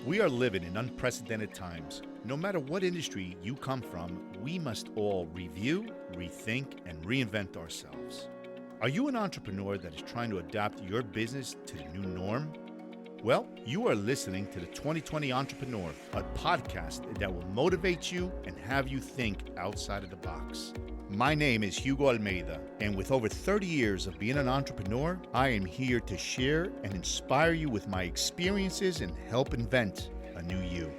We are living in unprecedented times. No matter what industry you come from, we must all review, rethink, and reinvent ourselves. Are you an entrepreneur that is trying to adapt your business to the new norm? Well, you are listening to the 2020 Entrepreneur, a podcast that will motivate you and have you think outside of the box. My name is Hugo Almeida, and with over 30 years of being an entrepreneur, I am here to share and inspire you with my experiences and help invent a new you.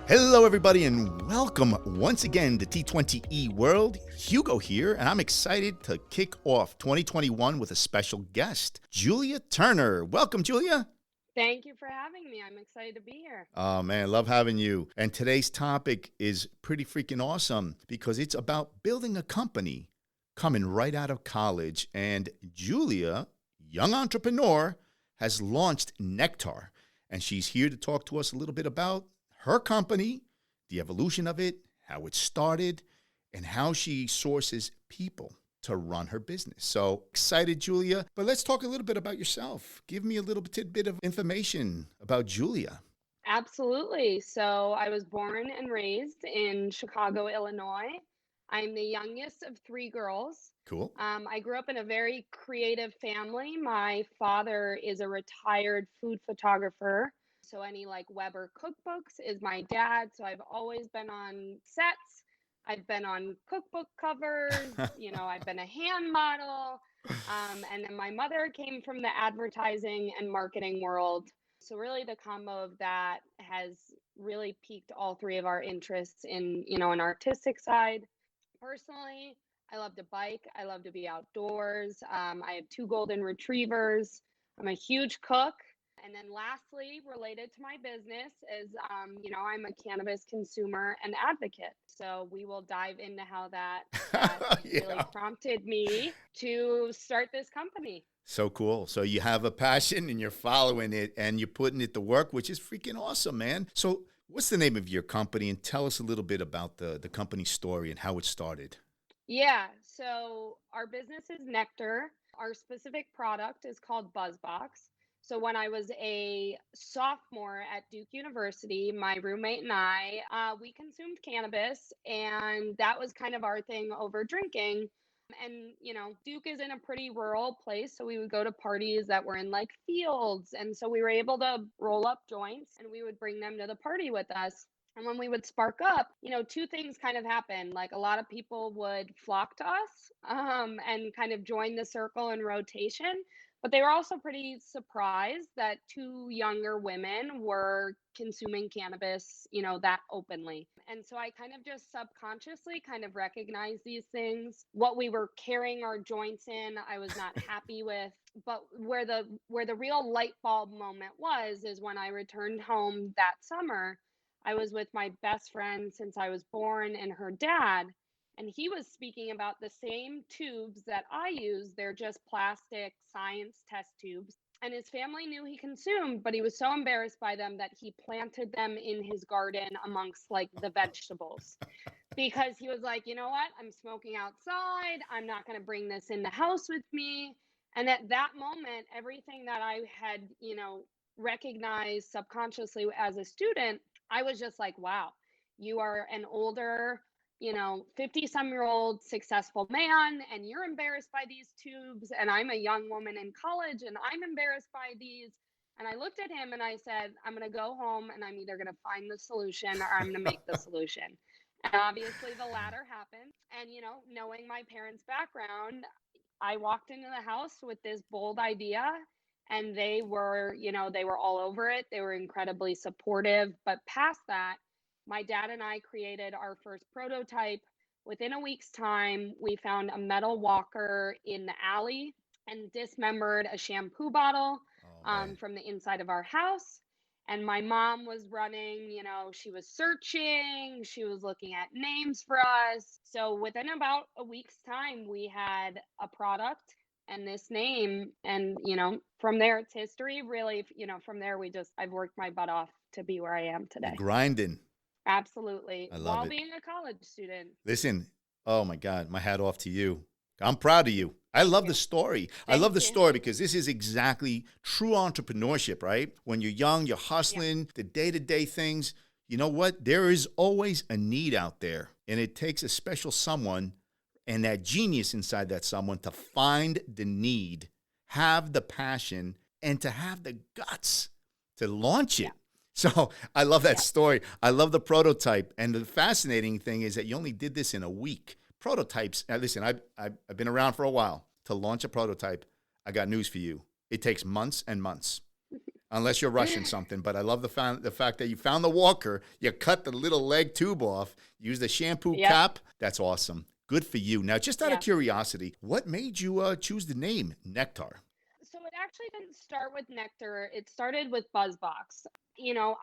Hello, everybody, and welcome once again to T20E World. Hugo here, and I'm excited to kick off 2021 with a special guest, Julia Turner. Welcome, Julia. Thank you for having me. I'm excited to be here. Oh, man, love having you. And today's topic is pretty freaking awesome because it's about building a company coming right out of college. And Julia, young entrepreneur, has launched Nectar. And she's here to talk to us a little bit about her company, the evolution of it, how it started, and how she sources people to run her business. So excited, Julia. But let's talk a little bit about yourself. Give me a little tidbit of information about Julia. Absolutely. So I was born and raised in Chicago, Illinois. I'm the youngest of three girls. Cool. I grew up in a very creative family. My father is a retired food photographer. So any like Weber cookbooks is my dad. So I've always been on sets. I've been on cookbook covers, I've been a hand model. And then my mother came from the advertising and marketing world. So really the combo of that has really piqued all three of our interests in, an artistic side. Personally, I love to bike. I love to be outdoors. I have two golden retrievers. I'm a huge cook. And then lastly, related to my business is, I'm a cannabis consumer and advocate. So we will dive into how that really prompted me to start this company. So cool. So you have a passion and you're following it and you're putting it to work, which is freaking awesome, man. So what's the name of your company? And tell us a little bit about the company story and how it started. Yeah. So our business is Nectar. Our specific product is called BuzzBox. So when I was a sophomore at Duke University, my roommate and I, we consumed cannabis, and that was kind of our thing over drinking. And, Duke is in a pretty rural place, so we would go to parties that were in like fields. And so we were able to roll up joints and we would bring them to the party with us. And when we would spark up, two things kind of happened. Like a lot of people would flock to us and kind of join the circle in rotation. But they were also pretty surprised that two younger women were consuming cannabis, that openly. And so I kind of just subconsciously kind of recognized these things. What we were carrying our joints in, I was not happy with. But where the real light bulb moment was is when I returned home that summer. I was with my best friend since I was born and her dad. And he was speaking about the same tubes that I use. They're just plastic science test tubes. And his family knew he consumed, but he was so embarrassed by them that he planted them in his garden amongst like the vegetables. Because he was like, you know what? I'm smoking outside. I'm not going to bring this in the house with me. And at that moment, everything that I had, recognized subconsciously as a student, I was just like, wow, you are an older 50 some year old successful man, and you're embarrassed by these tubes. And I'm a young woman in college and I'm embarrassed by these. And I looked at him and I said, I'm going to go home and I'm either going to find the solution or I'm going to make the solution. And obviously the latter happened. And, knowing my parents' background, I walked into the house with this bold idea and they were all over it. They were incredibly supportive. But past that, my dad and I created our first prototype. Within a week's time, we found a metal walker in the alley and dismembered a shampoo bottle from the inside of our house. And my mom was running, she was searching, she was looking at names for us. So within about a week's time, we had a product and this name. And, from there, it's history. Really, from there, I've worked my butt off to be where I am today. The grinding. Absolutely. I love While it. being a college student. Listen, oh my God, my hat off to you. I'm proud of you. I love the story. I love Thank the you. story because this is exactly true entrepreneurship, right? When you're young, you're Yeah. hustling, the day-to-day things. You know what? There is always a need out there, and it takes a special someone and that genius inside that someone to find the need, have the passion, and to have the guts to launch Yeah. it. So I love that Yeah. story. I love the prototype. And the fascinating thing is that you only did this in a week. Prototypes, listen, I've been around for a while. To launch a prototype, I got news for you. It takes months and months, unless you're rushing something. But I love the fact that you found the walker, you cut the little leg tube off, use the shampoo Yep. cap. That's awesome. Good for you. Now, just out of Yeah. curiosity, what made you choose the name Nectar? So it actually didn't start with Nectar. It started with BuzzBox.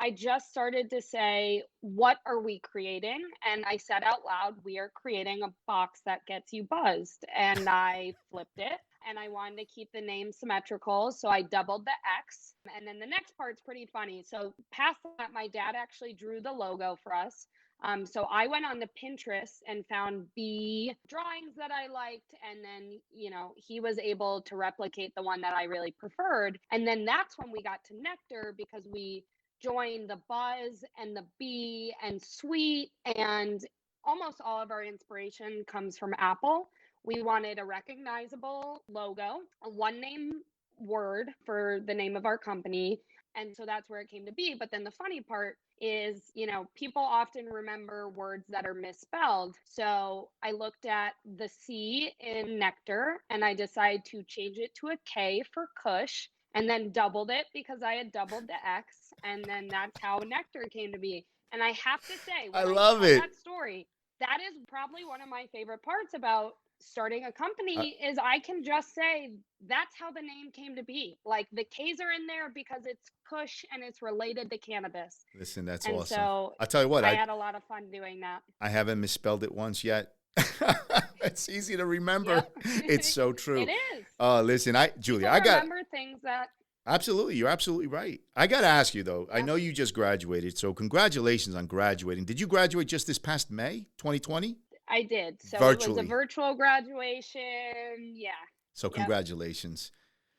I just started to say, what are we creating? And I said out loud, we are creating a box that gets you buzzed. And I flipped it and I wanted to keep the name symmetrical. So I doubled the X. And then the next part's pretty funny. So past that, my dad actually drew the logo for us. So I went on the Pinterest and found bee drawings that I liked, and then he was able to replicate the one that I really preferred, and then that's when we got to Nectar because we joined the buzz and the bee and sweet, and almost all of our inspiration comes from Apple. We wanted a recognizable logo, a one name word for the name of our company, and so that's where it came to be. But then the funny part is, people often remember words that are misspelled. So I looked at the C in Nectar and I decided to change it to a K for Kush and then doubled it because I had doubled the X. And then that's how Nectar came to be. And I have to say, I when I love tell it. that story, that is probably one of my favorite parts about starting a I, company is I can just say that's how the name came to be. Like the K's are in there because it's Kush and it's related to cannabis. Listen, that's And awesome. so I'll tell you what, I I, had a lot of fun doing that. I haven't misspelled it once yet. It's easy to remember. Yep. It's so It true. is. Listen, Julia, People I got remember things that, absolutely. You're absolutely right. I got to ask you though. I yeah, know you just graduated, so congratulations on graduating. Did you graduate just this past May, 2020? I did. So it was a Virtually. virtual graduation. Yeah. So Yep. congratulations.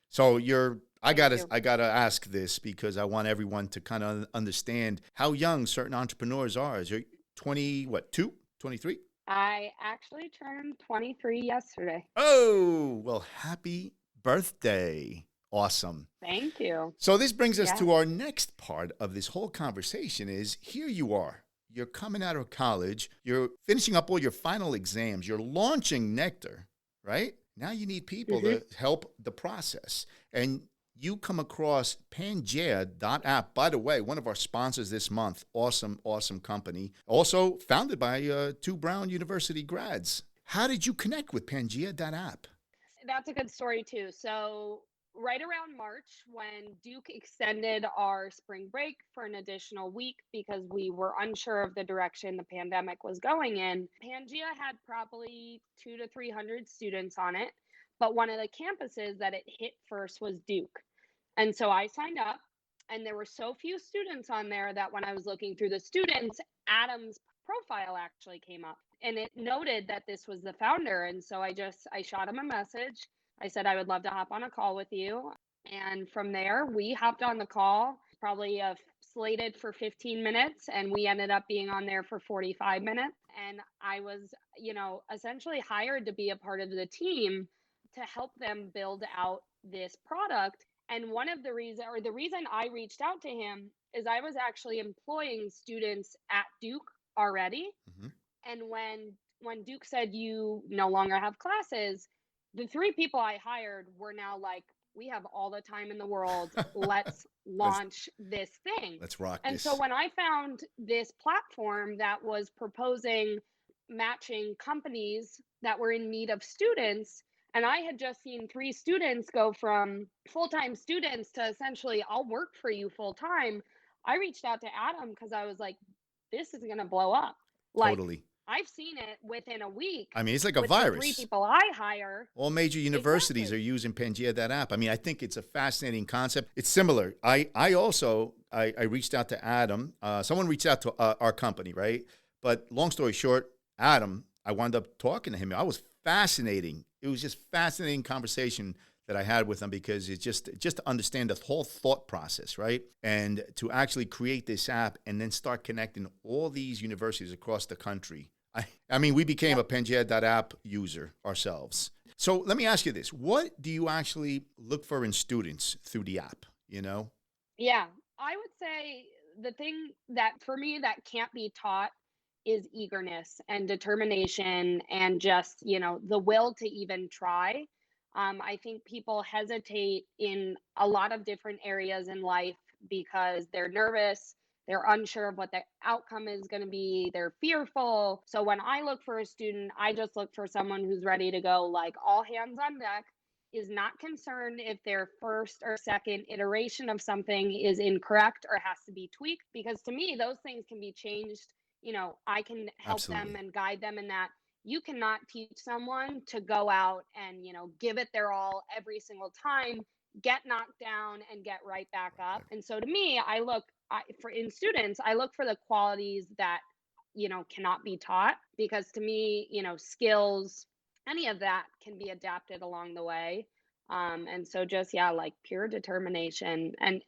So Thank you. I gotta ask this because I want everyone to kind of understand how young certain entrepreneurs are. Is you 20, what, 23? I actually turned 23 yesterday. Oh, well, happy birthday. Awesome. Thank you. So this brings us Yeah. to our next part of this whole conversation is here you are. You're coming out of college, you're finishing up all your final exams, you're launching Nectar, right? Now you need people Hmm. to help the process. And you come across Pangea.app. By the way, one of our sponsors this month. Awesome, awesome company. Also founded by two Brown University grads. How did you connect with Pangea.app? That's a good story too. So, right around March, when Duke extended our spring break for an additional week because we were unsure of the direction the pandemic was going in, Pangea had probably 2 to 300 students on it. But one of the campuses that it hit first was Duke. And so I signed up, and there were so few students on there that when I was looking through the students, Adam's profile actually came up and it noted that this was the founder. And so I shot him a message. I said I would love to hop on a call with you. And from there, we hopped on the call, probably slated for 15 minutes, and we ended up being on there for 45 minutes. And I was, essentially hired to be a part of the team to help them build out this product. And one of the reason, or the reason I reached out to him is I was actually employing students at Duke already. Mm-hmm. And when Duke said you no longer have classes, the three people I hired were now like, we have all the time in the world. Let's Let's launch this thing. let's rock And so this. when I found this platform that was proposing matching companies that were in need of students, and I had just seen three students go from full time students to essentially, I'll work for you full time. I reached out to Adam because I was like, this is going to blow up. Like, Totally. I've seen it within a week I mean, it's like a with the three virus. people I hire. All major universities Exactly. are using Pangea.app. I mean, I think it's a fascinating concept. It's similar. I also I reached out to Adam. Someone reached out to our company, right? But long story short, Adam, I wound up talking to him. I was fascinating. It was just fascinating conversation that I had with them because it's just to understand the whole thought process, right? And to actually create this app and then start connecting all these universities across the country. I mean, we became a Yep. Pangea.app user ourselves. So let me ask you this. What do you actually look for in students through the app, you know? Yeah, I would say the thing that for me that can't be taught is eagerness and determination and just, the will to even try. I think people hesitate in a lot of different areas in life because they're nervous, they're unsure of what the outcome is going to be, they're fearful. So when I look for a student, I just look for someone who's ready to go, like all hands on deck, is not concerned if their first or second iteration of something is incorrect or has to be tweaked, because to me those things can be changed. I can help them Absolutely. and guide them in that. You cannot teach someone to go out and give it their all every single time, get knocked down and get right back up. And so to me, for in students, I look for the qualities that cannot be taught, because to me, skills, any of that can be adapted along the way. And so just, yeah, like pure determination. And,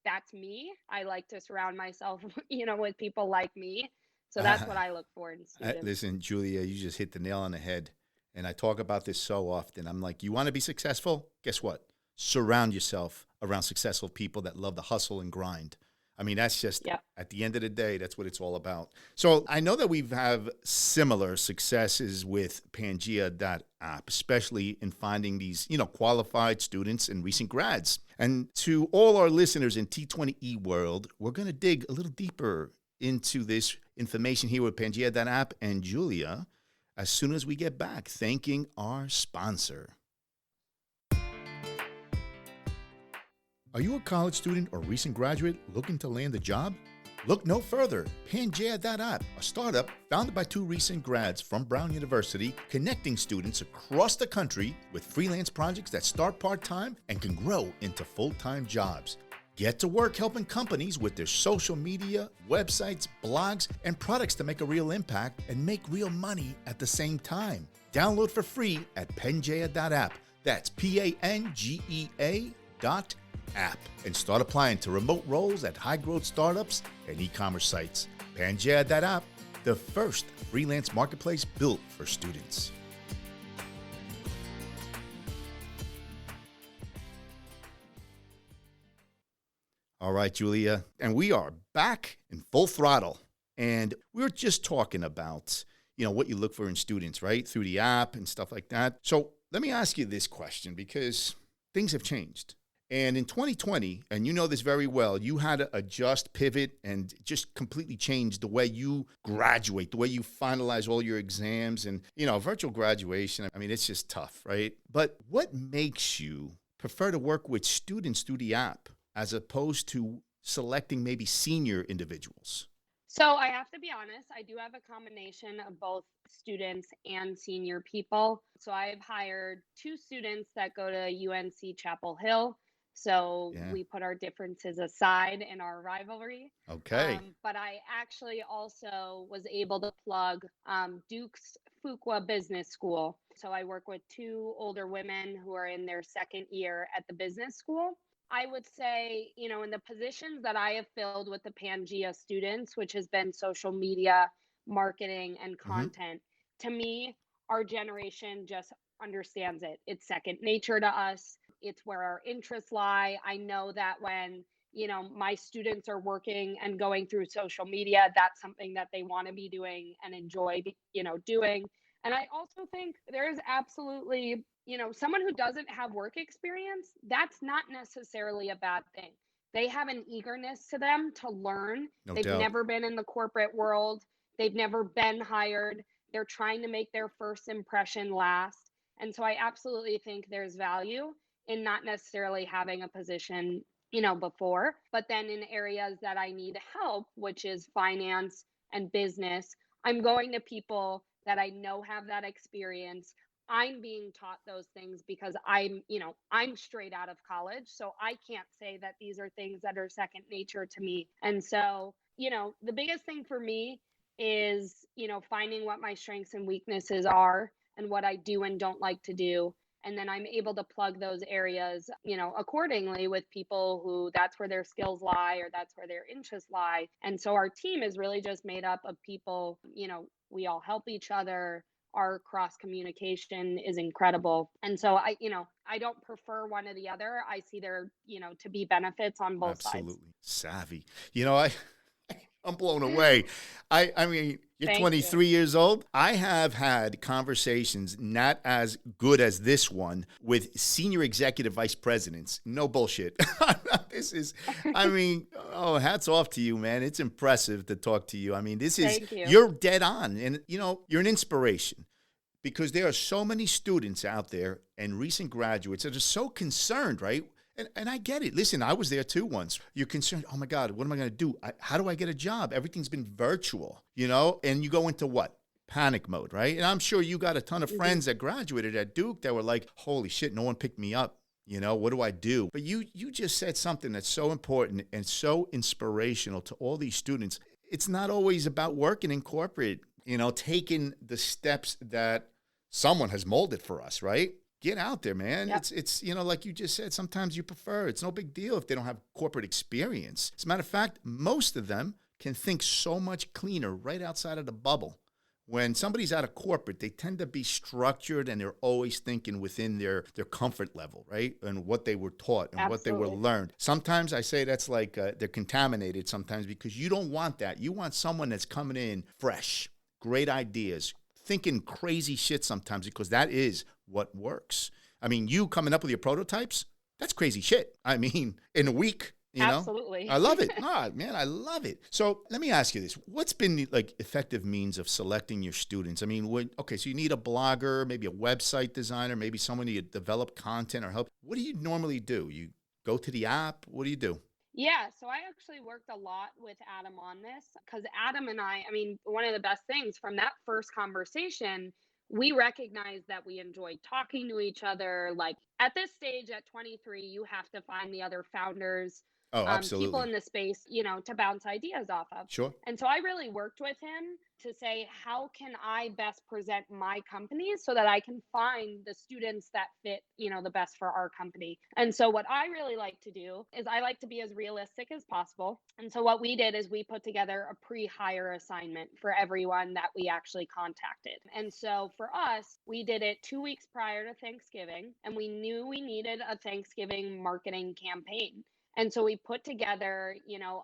that's me. I like to surround myself, with people like me. So that's what I look for in students. Listen, Julia, you just hit the nail on the head. And I talk about this so often. I'm like, you want to be successful? Guess what? Surround yourself around successful people that love the hustle and grind. I mean, that's just Yep. at the end of the day, that's what it's all about. So I know that we've have similar successes with Pangea.app, especially in finding these, qualified students and recent grads. And to all our listeners in T20E world, we're going to dig a little deeper into this information here with Pangea.app and Julia as soon as we get back, thanking our sponsor. Are you a college student or recent graduate looking to land a job? Look no further. Pangea.app, a startup founded by two recent grads from Brown University, connecting students across the country with freelance projects that start part-time and can grow into full-time jobs. Get to work helping companies with their social media, websites, blogs, and products to make a real impact and make real money at the same time. Download for free at Pangea.app. That's Pangea.app. And start applying to remote roles at high-growth startups and e-commerce sites. Pangea.app, the first freelance marketplace built for students. All right, Julia, and we are back in full throttle. And we were just talking about, what you look for in students, right? Through the app and stuff like that. So let me ask you this question because things have changed. And in 2020, and you know this very well, you had to adjust, pivot, and just completely change the way you graduate, the way you finalize all your exams. And, virtual graduation, I mean, it's just tough, right? But what makes you prefer to work with students through the app as opposed to selecting maybe senior individuals? So I have to be honest, I do have a combination of both students and senior people. So I've hired two students that go to UNC Chapel Hill. So Yeah. we put our differences aside in our rivalry. Okay. But I actually also was able to plug Duke's Fuqua Business School. So I work with two older women who are in their second year at the business school. I would say, in the positions that I have filled with the Pangea students, which has been social media, marketing, and Hmm. content, to me, our generation just understands it. It's second nature to us. It's where our interests lie. I know that when, my students are working and going through social media, that's something that they want to be doing and enjoy, doing. And I also think there is absolutely, someone who doesn't have work experience, that's not necessarily a bad thing. They have an eagerness to them to learn. No They've doubt. never been in the corporate world, they've never been hired. They're trying to make their first impression last. And so I absolutely think there's value in not necessarily having a position, before, but then in areas that I need help, which is finance and business, I'm going to people that I know have that experience. I'm being taught those things because I'm straight out of college. So I can't say that these are things that are second nature to me. And so, the biggest thing for me is, finding what my strengths and weaknesses are, and what I do and don't like to do. And then I'm able to plug those areas, accordingly with people who that's where their skills lie or that's where their interests lie. And so our team is really just made up of people, we all help each other. Our cross communication is incredible. And so I don't prefer one or the other. I see there, to be benefits on both sides. Absolutely. Savvy. I'm blown away. I mean, you're Thank you. 23 years old. I have had conversations not as good as this one with senior executive vice presidents. No bullshit. This is, I mean, oh, hats off to you, man. It's impressive to talk to you. I mean, Thank you. you're dead on. And, you're an inspiration because there are so many students out there and recent graduates that are so concerned, right? And I get it. Listen, I was there too once. You're concerned, oh my God, what am I going to do? How do I get a job? Everything's been virtual, and you go into what? Panic mode, right? And I'm sure you got a ton of friends that graduated at Duke that were like, holy shit, no one picked me up. What do I do? But you just said something that's so important and so inspirational to all these students. It's not always about working in corporate, taking the steps that someone has molded for us, right? Get out there, man. Yep. It's like you just said, sometimes you prefer. It's no big deal if they don't have corporate experience. As a matter of fact, most of them can think so much cleaner right outside of the bubble. When somebody's out of corporate, they tend to be structured and they're always thinking within their comfort level, right? And what they were taught and what they were learned. Sometimes I say that's like they're contaminated sometimes because you don't want that. You want someone that's coming in fresh, great ideas, thinking crazy shit sometimes because that is what works. I mean, you coming up with your prototypes, that's crazy shit. I mean, in a week, Absolutely. I love it. Man, I love it. So let me ask you this. What's been the effective means of selecting your students? I mean, so you need a blogger, maybe a website designer, maybe someone to develop content or help. What do you normally do? You go to the app? What do you do? Yeah, so I actually worked a lot with Adam on this because Adam and I mean, one of the best things from that first conversation, we recognized that we enjoyed talking to each other. Like at this stage at 23, you have to find the other founders, Oh, people absolutely. in the space, to bounce ideas off of. Sure. And so I really worked with him to say, how can I best present my company so that I can find the students that fit, the best for our company. And so what I really like to do is I like to be as realistic as possible. And so what we did is we put together a pre-hire assignment for everyone that we actually contacted. And so for us, we did it 2 weeks prior to Thanksgiving, and we knew we needed a Thanksgiving marketing campaign. And so we put together,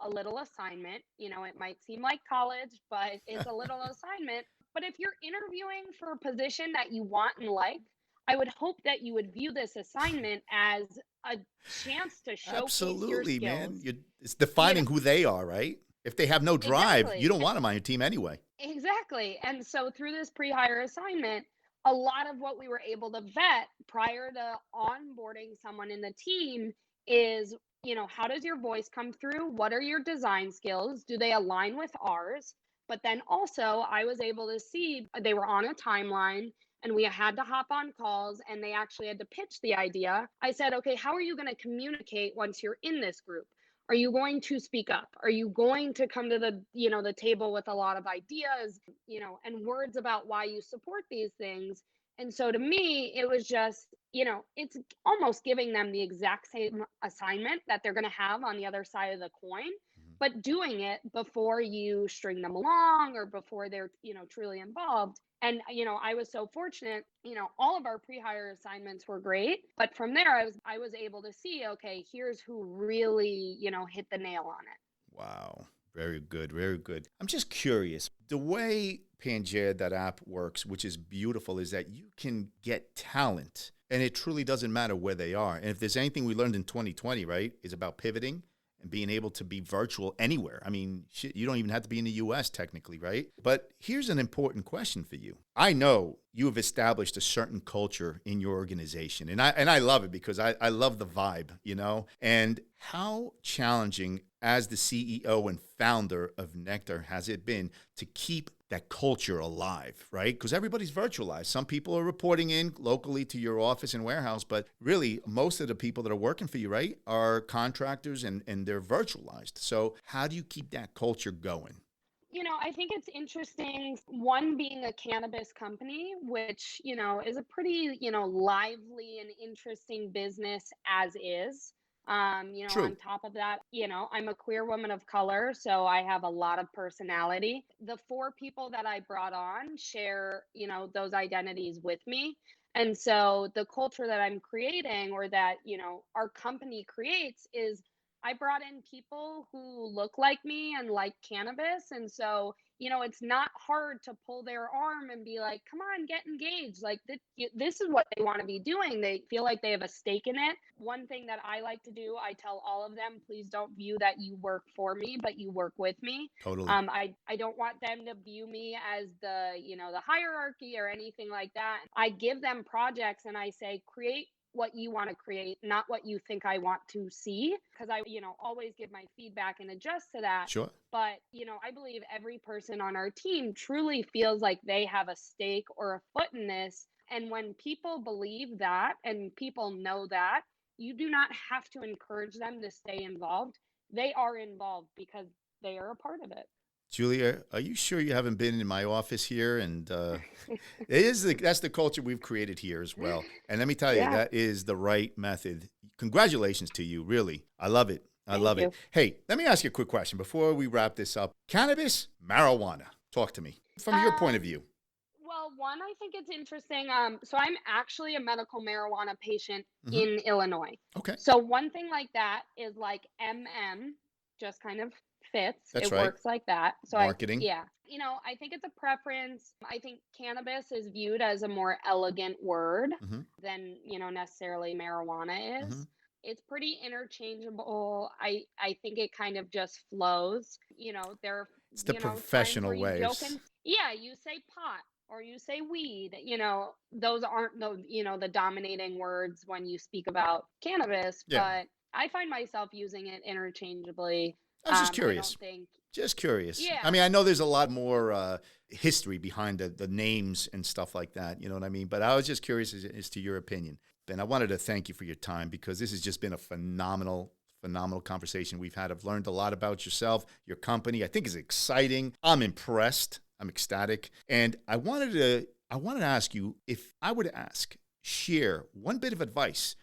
a little assignment. It might seem like college, but it's a little assignment. But if you're interviewing for a position that you want and like, I would hope that you would view this assignment as a chance to showcase your Absolutely, man. skills. It's You know, defining who they are, right? If they have no drive, you exactly. don't want them on your team anyway. Exactly. And so through this pre-hire assignment, a lot of what we were able to vet prior to onboarding someone in the team is, how does your voice come through? What are your design skills? Do they align with ours? But then also, I was able to see they were on a timeline and we had to hop on calls and they actually had to pitch the idea. I said, okay, how are you going to communicate once you're in this group? Are you going to speak up? Are you going to come to the table with a lot of ideas, and words about why you support these things? And so to me, it was just, it's almost giving them the exact same assignment that they're going to have on the other side of the coin, Mhm. but doing it before you string them along or before they're, truly involved. And, I was so fortunate, all of our pre-hire assignments were great, but from there I was able to see, okay, here's who really, hit the nail on it. Wow. Very good. Very good. I'm just curious. The way Pangea.app works, which is beautiful, is that you can get talent and it truly doesn't matter where they are. And if there's anything we learned in 2020, right, is about pivoting and being able to be virtual anywhere. I mean, shit, you don't even have to be in the US technically, right? But here's an important question for you. I know you have established a certain culture in your organization, and I love it because I love the vibe, And how challenging as the CEO and founder of Nectar has it been to keep that culture alive, right? Because everybody's virtualized. Some people are reporting in locally to your office and warehouse, but really most of the people that are working for you, right, are contractors and they're virtualized. So how do you keep that culture going? I think it's interesting. One, being a cannabis company, which, is a pretty, lively and interesting business as is. On True. top of that, I'm a queer woman of color, so I have a lot of personality. The four people that I brought on share, those identities with me. And so the culture that I'm creating, or that, our company creates, is I brought in people who look like me and like cannabis. And so, it's not hard to pull their arm and be like, come on, get engaged. Like, this is what they want to be doing. They feel like they have a stake in it. One thing that I like to do, I tell all of them, please don't view that you work for me, but you work with me. Totally. I don't want them to view me as the hierarchy or anything like that. I give them projects and I say, create what you want to create, not what you think I want to see. Because I, always give my feedback and adjust to that. Sure. But, I believe every person on our team truly feels like they have a stake or a foot in this. And when people believe that and people know that, you do not have to encourage them to stay involved. They are involved because they are a part of it. Julia, are you sure you haven't been in my office here? And that's the culture we've created here as well. And let me tell you, Yeah. that is the right method. Congratulations to you, really. I love it. I Thank love you. it. Hey, let me ask you a quick question before we wrap this up. Cannabis, marijuana. Talk to me from your point of view. Well, one, I think it's interesting. So I'm actually a medical marijuana patient Hmm. in Illinois. Okay, So one thing like that is like MM just kind of fits. that's It right. works like that. So Marketing. yeah, I think it's a preference. I think cannabis is viewed as a more elegant word Hmm. than, necessarily marijuana Hmm. is. It's pretty interchangeable. I think it kind of just flows. There, It's the times where professional you joke ways. and yeah, you say pot or you say weed. Those aren't the dominating words when you speak about cannabis, Yeah, but I find myself using it interchangeably. I was just I curious. don't think, Just curious. I yeah. mean, I know there's a lot more history behind the names and stuff like that. You know what I mean? But I was just curious as to your opinion. And I wanted to thank you for your time because this has just been a phenomenal, phenomenal conversation we've had. I've learned a lot about yourself, your company. I think it's exciting. I'm impressed. I'm ecstatic. And I wanted to ask you, if I were to share one bit of advice,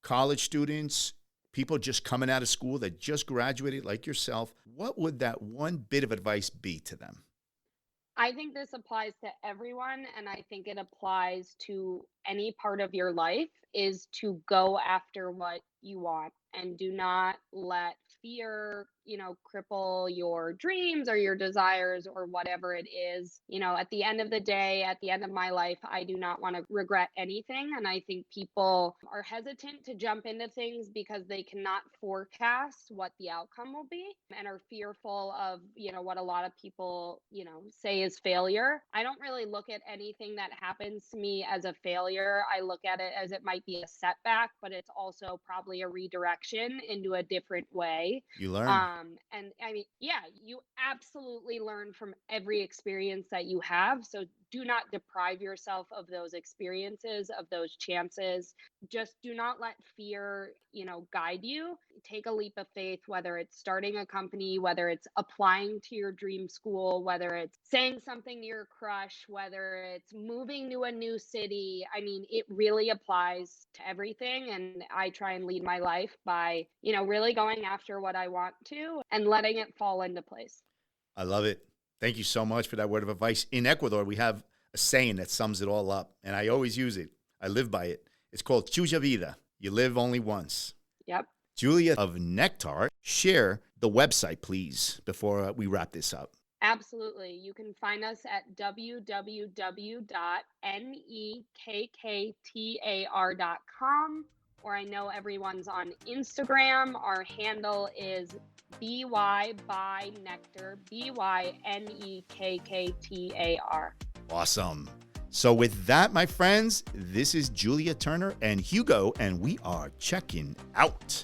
college students, people just coming out of school that just graduated like yourself, what would that one bit of advice be to them? I think this applies to everyone, and I think it applies to any part of your life, is to go after what you want and do not let fear, cripple your dreams or your desires or whatever it is. At the end of the day, at the end of my life, I do not want to regret anything. And I think people are hesitant to jump into things because they cannot forecast what the outcome will be and are fearful of, what a lot of people, say is failure. I don't really look at anything that happens to me as a failure. I look at it as it might be a setback, but it's also probably a redirection into a different way. You learn. And I mean, yeah, you absolutely learn from every experience that you have. So do not deprive yourself of those experiences, of those chances. Just do not let fear, guide you. Take a leap of faith, whether it's starting a company, whether it's applying to your dream school, whether it's saying something to your crush, whether it's moving to a new city. I mean, it really applies to everything. And I try and lead my life by, really going after what I want to and letting it fall into place. I love it. Thank you so much for that word of advice. In Ecuador, we have a saying that sums it all up, and I always use it. I live by it. It's called Chuja Vida. You live only once. Yep. Julia of Nectar, share the website, please, before we wrap this up. Absolutely. You can find us at www.nekktar.com, or I know everyone's on Instagram. Our handle is BY by Nectar, BYNEKKTAR. Awesome. So with that, my friends, this is Julia Turner and Hugo, and we are checking out.